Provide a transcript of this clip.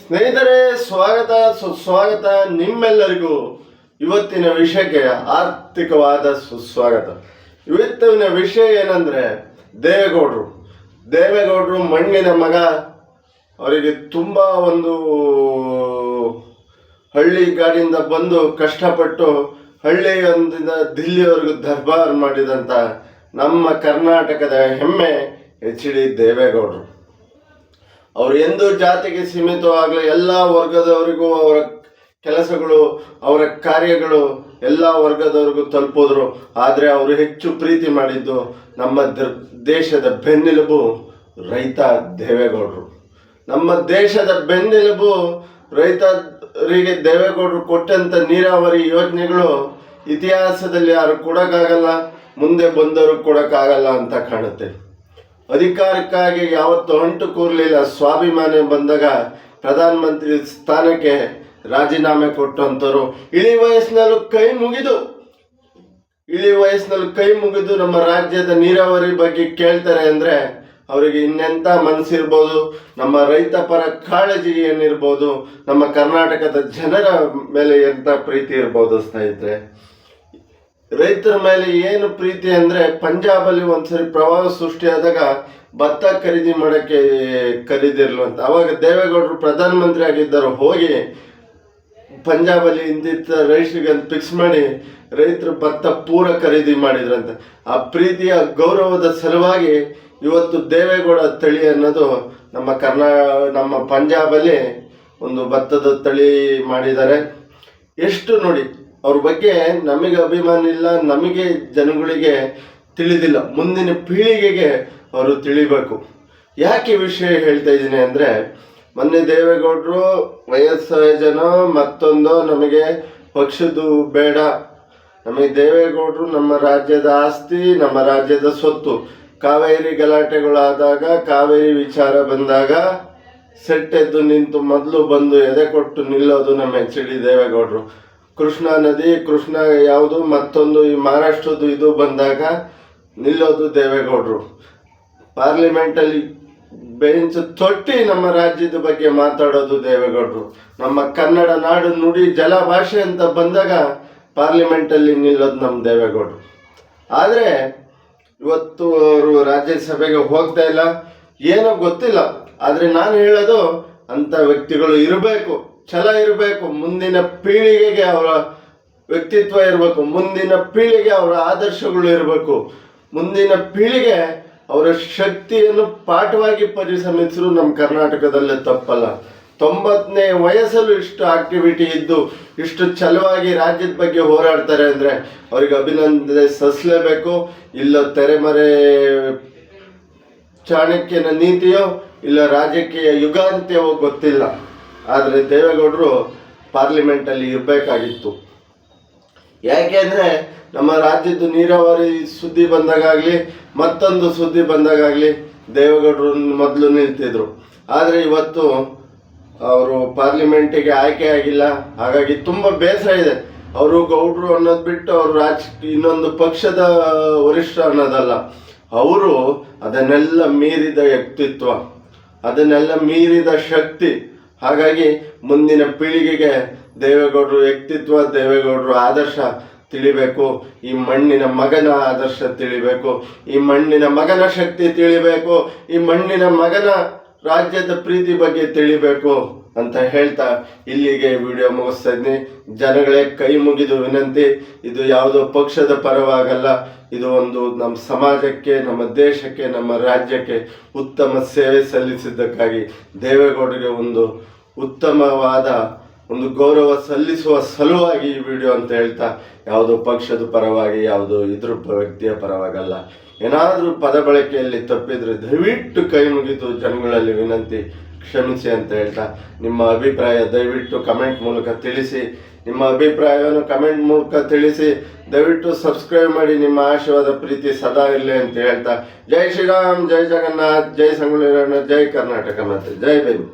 ಸ್ನೇಹಿತರೆ, ಸ್ವಾಗತ ಸುಸ್ವಾಗತ ನಿಮ್ಮೆಲ್ಲರಿಗೂ. ಇವತ್ತಿನ ವಿಷಯಕ್ಕೆ ಆರ್ಥಿಕವಾದ ಸುಸ್ವಾಗತ. ಇವತ್ತಿನ ವಿಷಯ ಏನಂದ್ರೆ ದೇವೇಗೌಡರು ಮಣ್ಣಿನ ಮಗ. ಅವರಿಗೆ ತುಂಬಾ ಒಂದು ಹಳ್ಳಿ ಗಾಡಿಯಿಂದ ಬಂದು ಕಷ್ಟಪಟ್ಟು ಹಳ್ಳಿಯೊಂದಿನ ದಿಲ್ಲಿಯವರೆಗೂ ದರ್ಬಾರ್ ಮಾಡಿದಂತ ನಮ್ಮ ಕರ್ನಾಟಕದ ಹೆಮ್ಮೆ HD ದೇವೇಗೌಡರು. ಅವರು ಎಂದೂ ಜಾತಿಗೆ ಸೀಮಿತವಾಗಲಿ, ಎಲ್ಲ ವರ್ಗದವರಿಗೂ ಅವರ ಕೆಲಸಗಳು, ಅವರ ಕಾರ್ಯಗಳು ಎಲ್ಲ ವರ್ಗದವರಿಗೂ ತಲುಪಿದ್ರು. ಆದರೆ ಅವರು ಹೆಚ್ಚು ಪ್ರೀತಿ ಮಾಡಿದ್ದು ನಮ್ಮ ದೇಶದ ಬೆನ್ನೆಲುಬು ರೈತ ದೇವೇಗೌಡರು. ನಮ್ಮ ದೇಶದ ಬೆನ್ನೆಲುಬು ರೈತರಿಗೆ ದೇವೇಗೌಡರು ಕೊಟ್ಟಂತ ನೀರಾವರಿ ಯೋಜನೆಗಳು ಇತಿಹಾಸದಲ್ಲಿ ಯಾರು ಕೊಡೋಕ್ಕಾಗಲ್ಲ, ಮುಂದೆ ಬಂದವರು ಕೊಡೋಕ್ಕಾಗಲ್ಲ ಅಂತ ಕಾಣುತ್ತೆ. ಅಧಿಕಾರಕ್ಕಾಗಿ ಯಾವತ್ತು ಅಂಟು ಕೂರಲಿಲ್ಲ. ಸ್ವಾಭಿಮಾನ ಬಂದಾಗ ಪ್ರಧಾನಮಂತ್ರಿ ಸ್ಥಾನಕ್ಕೆ ರಾಜೀನಾಮೆ ಕೊಟ್ಟಂತವರು ಇಳಿ ವಯಸ್ಸಿನಲ್ಲೂ ಕೈ ಮುಗಿದು ನಮ್ಮ ರಾಜ್ಯದ ನೀರಾವರಿ ಬಗ್ಗೆ ಕೇಳ್ತಾರೆ ಅಂದ್ರೆ ಅವರಿಗೆ ಇನ್ನೆಂಥ ಮನಸ್ಸಿರ್ಬೋದು, ನಮ್ಮ ರೈತ ಪರ ಕಾಳಜಿ ಏನಿರ್ಬೋದು, ನಮ್ಮ ಕರ್ನಾಟಕದ ಜನರ ಮೇಲೆ ಎಂಥ ಪ್ರೀತಿ ಇರ್ಬೋದು. ಸ್ನೇಹಿತರೆ, ರೈತರ ಮೇಲೆ ಏನು ಪ್ರೀತಿ ಅಂದ್ರೆ, ಪಂಜಾಬಲ್ಲಿ ಒಂದ್ಸರಿ ಪ್ರವಾಹ ಸೃಷ್ಟಿಯಾದಾಗ ಭತ್ತ ಖರೀದಿ ಮಾಡಕ್ಕೆ ಕರೀದಿರ್ಲಂತ. ಅವಾಗ ದೇವೇಗೌಡರು ಪ್ರಧಾನಮಂತ್ರಿ ಆಗಿದ್ದರು. ಹೋಗಿ ಪಂಜಾಬಲ್ಲಿ ಇಂದಿತ್ತ ರೈತರಿಗೆ ಅಂತ ಫಿಕ್ಸ್ ಮಾಡಿ ರೈತರು ಭತ್ತ ಪೂರ ಖರೀದಿ ಮಾಡಿದ್ರಂತ. ಆ ಪ್ರೀತಿಯ ಗೌರವದ ಸಲುವಾಗಿ ಇವತ್ತು ದೇವೇಗೌಡ ತಳಿ ಅನ್ನೋದು ನಮ್ಮ ಪಂಜಾಬಲ್ಲಿ ಒಂದು ಭತ್ತದ ತಳಿ ಮಾಡಿದ್ದಾರೆ. ಎಷ್ಟು ನೋಡಿ, ಅವ್ರ ಬಗ್ಗೆ ನಮಗೆ ಅಭಿಮಾನ ಇಲ್ಲ, ನಮಗೆ ಜನಗಳಿಗೆ ತಿಳಿದಿಲ್ಲ, ಮುಂದಿನ ಪೀಳಿಗೆಗೆ ಅವರು ತಿಳಿಬೇಕು. ಯಾಕೆ ವಿಷಯ ಹೇಳ್ತಾ ಇದ್ದೀನಿ ಅಂದರೆ, ಮೊನ್ನೆ ದೇವೇಗೌಡರು ವಯಸ್ಸಾದ ಜನ ಮತ್ತೊಂದು ನಮಗೆ ಪಕ್ಷದ್ದು ಬೇಡ, ನಮಗೆ ದೇವೇಗೌಡರು ನಮ್ಮ ರಾಜ್ಯದ ಆಸ್ತಿ, ನಮ್ಮ ರಾಜ್ಯದ ಸ್ವತ್ತು. ಕಾವೇರಿ ಗಲಾಟೆಗಳಾದಾಗ, ಕಾವೇರಿ ವಿಚಾರ ಬಂದಾಗ ಸೆಟ್ಟೆದ್ದು ನಿಂತು ಮೊದಲು ಬಂದು ಎದೆ ಕೊಟ್ಟು ನಿಲ್ಲೋದು ನಮ್ಮ HD ದೇವೇಗೌಡರು. ಕೃಷ್ಣಾ ನದಿ, ಕೃಷ್ಣ ಯಾವುದು ಮತ್ತೊಂದು ಈ ಮಹಾರಾಷ್ಟ್ರದ್ದು ಇದು ಬಂದಾಗ ನಿಲ್ಲೋದು ದೇವೇಗೌಡರು. ಪಾರ್ಲಿಮೆಂಟಲ್ಲಿ ಬೆಂಚ್ ತೊಟ್ಟಿ ನಮ್ಮ ರಾಜ್ಯದ ಬಗ್ಗೆ ಮಾತಾಡೋದು ದೇವೇಗೌಡರು. ನಮ್ಮ ಕನ್ನಡ ನಾಡು ನುಡಿ ಜಲ ಭಾಷೆ ಅಂತ ಬಂದಾಗ ಪಾರ್ಲಿಮೆಂಟಲ್ಲಿ ನಿಲ್ಲೋದು ನಮ್ಮ ದೇವೇಗೌಡರು. ಆದರೆ ಇವತ್ತು ಅವರು ರಾಜ್ಯಸಭೆಗೆ ಹೋಗ್ತಾ ಇಲ್ಲ, ಏನೋ ಗೊತ್ತಿಲ್ಲ. ಆದರೆ ನಾನು ಹೇಳೋದು, ಅಂಥ ವ್ಯಕ್ತಿಗಳು ಇರಬೇಕು, ಛಲ ಇರಬೇಕು, ಮುಂದಿನ ಪೀಳಿಗೆಗೆ ಅವರ ವ್ಯಕ್ತಿತ್ವ ಇರಬೇಕು, ಮುಂದಿನ ಪೀಳಿಗೆ ಅವರ ಆದರ್ಶಗಳು ಇರಬೇಕು, ಮುಂದಿನ ಪೀಳಿಗೆ ಅವರ ಶಕ್ತಿಯನ್ನು ಪಾಠವಾಗಿ ಪರಿಶ್ರಮಿಸಲು ನಮ್ಮ ಕರ್ನಾಟಕದಲ್ಲೇ ತಪ್ಪಲ್ಲ. 90ನೇ ವಯಸ್ಸಲ್ಲೂ ಇಷ್ಟು ಆಕ್ಟಿವಿಟಿ ಇದ್ದು ಇಷ್ಟು ಛಲವಾಗಿ ರಾಜ್ಯದ ಬಗ್ಗೆ ಹೋರಾಡ್ತಾರೆ ಅಂದರೆ ಅವರಿಗೆ ಅಭಿನಂದನೆ ಸಲ್ಲಿಸಲೇಬೇಕು. ಇಲ್ಲ ತೆರೆಮರೆ ಚಾಣಕ್ಯನ ನೀತಿಯೋ ಇಲ್ಲ ರಾಜಕೀಯ ಯುಗಾಂತ್ಯವೋ ಗೊತ್ತಿಲ್ಲ. ಆದರೆ ದೇವೇಗೌಡರು ಪಾರ್ಲಿಮೆಂಟಲ್ಲಿ ಇರಬೇಕಾಗಿತ್ತು. ಯಾಕೆಂದರೆ ನಮ್ಮ ರಾಜ್ಯದ ನೀರಾವರಿ ಸುದ್ದಿ ಬಂದಾಗಲಿ ಮತ್ತೊಂದು ಸುದ್ದಿ ಬಂದಾಗಲಿ ದೇವೇಗೌಡರು ಮೊದಲು ನಿಲ್ತಿದ್ರು. ಆದರೆ ಇವತ್ತು ಅವರು ಪಾರ್ಲಿಮೆಂಟಿಗೆ ಆಯ್ಕೆ ಆಗಿಲ್ಲ. ಹಾಗಾಗಿ ತುಂಬ ಬೇಸರ ಇದೆ. ಅವರು ಗೌಡ್ರು ಅನ್ನೋದು ಬಿಟ್ಟು ಅವರು ಇನ್ನೊಂದು ಪಕ್ಷದ ವರಿಷ್ಠ ಅನ್ನೋದಲ್ಲ, ಅವರು ಅದನ್ನೆಲ್ಲ ಮೀರಿದ ವ್ಯಕ್ತಿತ್ವ, ಅದನ್ನೆಲ್ಲ ಮೀರಿದ ಶಕ್ತಿ. ಹಾಗಾಗಿ ಮುಂದಿನ ಪೀಳಿಗೆಗೆ ದೇವೇಗೌಡರು ವ್ಯಕ್ತಿತ್ವ, ದೇವೇಗೌಡರು ಆದರ್ಶ ತಿಳಿಬೇಕು. ಈ ಮಣ್ಣಿನ ಮಗನ ಆದರ್ಶ ತಿಳಿಬೇಕು, ಈ ಮಣ್ಣಿನ ಮಗನ ಶಕ್ತಿ ತಿಳಿಬೇಕು, ಈ ಮಣ್ಣಿನ ಮಗನ ರಾಜ್ಯದ ಪ್ರೀತಿ ಬಗ್ಗೆ ತಿಳಿಬೇಕು ಅಂತ ಹೇಳ್ತಾ ಇಲ್ಲಿಗೆ ವಿಡಿಯೋ ಮುಗಿಸ್ತಾ ಇದ್ದೀನಿ. ಜನಗಳೇ, ಕೈ ಮುಗಿದು ವಿನಂತಿ, ಇದು ಯಾವುದೋ ಪಕ್ಷದ ಪರವಾಗಲ್ಲ, ಇದು ಒಂದು ನಮ್ಮ ಸಮಾಜಕ್ಕೆ, ನಮ್ಮ ದೇಶಕ್ಕೆ, ನಮ್ಮ ರಾಜ್ಯಕ್ಕೆ ಉತ್ತಮ ಸೇವೆ ಸಲ್ಲಿಸಿದ್ದಕ್ಕಾಗಿ ದೇವೇಗೌಡರಿಗೆ ಒಂದು ಉತ್ತಮವಾದ ಒಂದು ಗೌರವ ಸಲ್ಲಿಸುವ ಸಲುವಾಗಿ ಈ ವಿಡಿಯೋ ಅಂತ ಹೇಳ್ತಾ, ಯಾವುದೋ ಪಕ್ಷದ ಪರವಾಗಿ, ಯಾವುದೋ ಇದ್ರ ವ್ಯಕ್ತಿಯ ಪರವಾಗಲ್ಲ. ಏನಾದರೂ ಪದ ಬಳಕೆಯಲ್ಲಿ ತಪ್ಪಿದ್ರೆ ದಯವಿಟ್ಟು ಕೈ ಮುಗಿದು ಜನಗಳಲ್ಲಿ ವಿನಂತಿ, ಕ್ಷಮಿಸಿ ಅಂತ ಹೇಳ್ತಾ, ನಿಮ್ಮ ಅಭಿಪ್ರಾಯ ದಯವಿಟ್ಟು ಕಮೆಂಟ್ ಮೂಲಕ ತಿಳಿಸಿ. ನಿಮ್ಮ ಅಭಿಪ್ರಾಯವನ್ನು ಕಮೆಂಟ್ ಮೂಲಕ ತಿಳಿಸಿ. ದಯವಿಟ್ಟು ಸಬ್ಸ್ಕ್ರೈಬ್ ಮಾಡಿ. ನಿಮ್ಮ ಆಶೀರ್ವಾದ ಪ್ರೀತಿ ಸದಾ ಇರಲಿ ಅಂತ ಹೇಳ್ತಾ, ಜೈ ಶ್ರೀರಾಮ್, ಜೈ ಜಗನ್ನಾಥ್, ಜೈ ಸಂಗೊಳ್ಳಿ ರಾಯಣ್ಣ, ಜೈ ಕರ್ನಾಟಕ ಮಾತೆ, ಜೈ ಭೀಮ್.